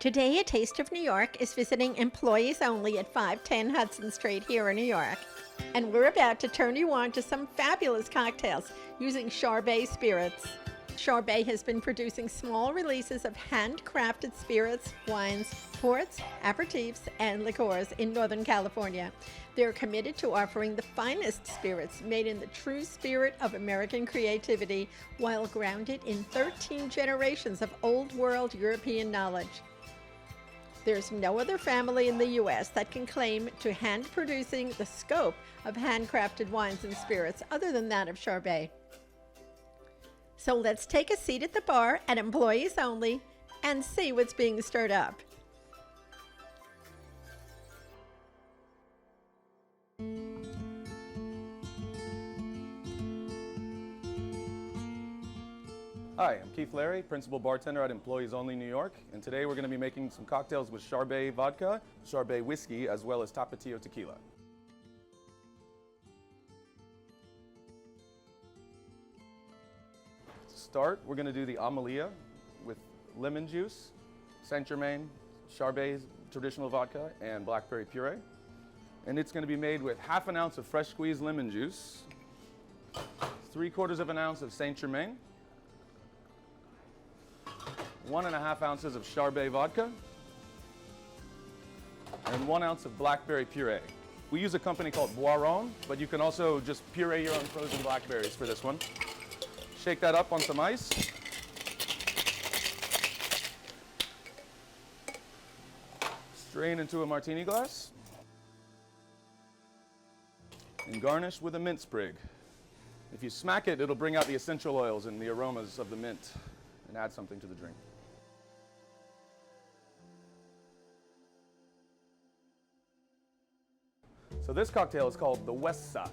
Today, A Taste of New York is visiting employees only at 510 Hudson Street here in New York. And we're about to turn you on to some fabulous cocktails using Charbay spirits. Charbay has been producing small releases of handcrafted spirits, wines, ports, aperitifs, and liqueurs in Northern California. They're committed to offering the finest spirits made in the true spirit of American creativity while grounded in 13 generations of old world European knowledge. There's no other family in the U.S. that can claim to hand producing the scope of handcrafted wines and spirits other than that of Charbay. So let's take a seat at the bar at Employees Only and see what's being stirred up. Hi, I'm Keith Larry, Principal Bartender at Employees Only New York, and today we're going to be making some cocktails with Charbay Vodka, Charbay Whiskey, as well as Tapatio Tequila. To start, we're going to do the Amelia with lemon juice, Saint Germain, Charbay's traditional vodka, and blackberry puree. And it's going to be made with half an ounce of fresh squeezed lemon juice, 3/4 of an ounce of Saint Germain, 1.5 ounces of Charbay vodka, and 1 ounce of blackberry puree. We use a company called Boiron, but you can also just puree your own frozen blackberries for this one. Shake that up on some ice. Strain into a martini glass. And garnish with a mint sprig. If you smack it, it'll bring out the essential oils and the aromas of the mint and add something to the drink. So this cocktail is called the West Side.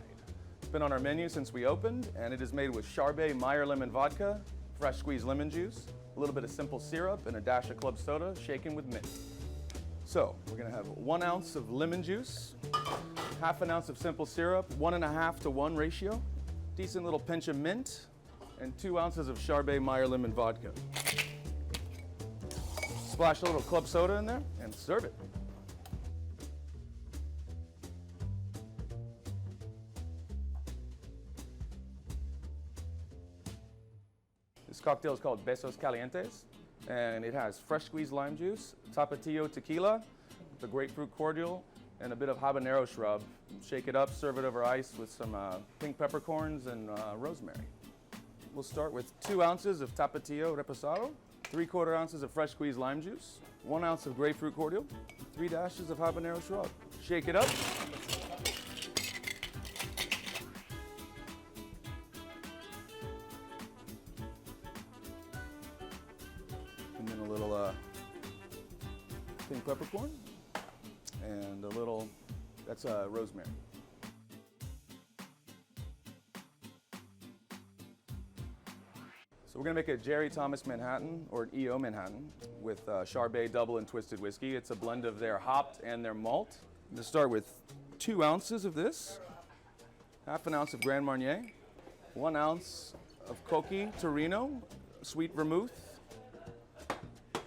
It's been on our menu since we opened, and it is made with Charbay Meyer Lemon Vodka, fresh squeezed lemon juice, a little bit of simple syrup, and a dash of club soda shaken with mint. So we're gonna have 1 ounce of lemon juice, half an ounce of simple syrup, 1.5 to 1 ratio, decent little pinch of mint, and 2 ounces of Charbay Meyer Lemon Vodka. Splash a little club soda in there and serve it. This cocktail is called Besos Calientes, and it has fresh squeezed lime juice, Tapatio Tequila, the grapefruit cordial, and a bit of habanero shrub. Shake it up, serve it over ice with some pink peppercorns and rosemary. We'll start with 2 ounces of Tapatio Reposado, 3/4 ounces of fresh squeezed lime juice, 1 ounce of grapefruit cordial, 3 dashes of habanero shrub. Shake it up. And then a little pink peppercorn and a little, that's rosemary. So we're gonna make a Jerry Thomas Manhattan, or an EO Manhattan, with Charbay Doubled Twisted Whiskey. It's a blend of their hopped and their malt. I'm gonna start with 2 ounces of this, half an ounce of Grand Marnier, 1 ounce of Coqui Torino, sweet vermouth,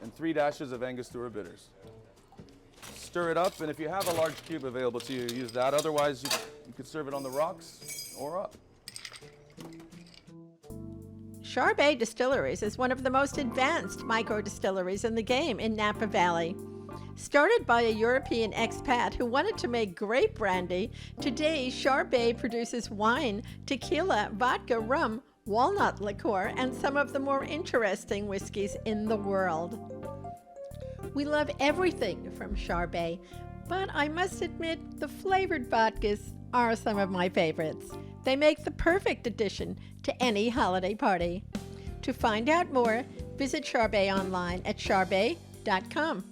and 3 dashes of Angostura bitters. Stir it up, and if you have a large cube available to you, use that. Otherwise, you could serve it on the rocks or up. Charbay Distilleries is one of the most advanced micro-distilleries in the game in Napa Valley. Started by a European expat who wanted to make grape brandy, today Charbay produces wine, tequila, vodka, rum, walnut liqueur, and some of the more interesting whiskeys in the world. We love everything from Charbay, but I must admit the flavored vodkas are some of my favorites. They make the perfect addition to any holiday party. To find out more, visit Charbay online at charbay.com.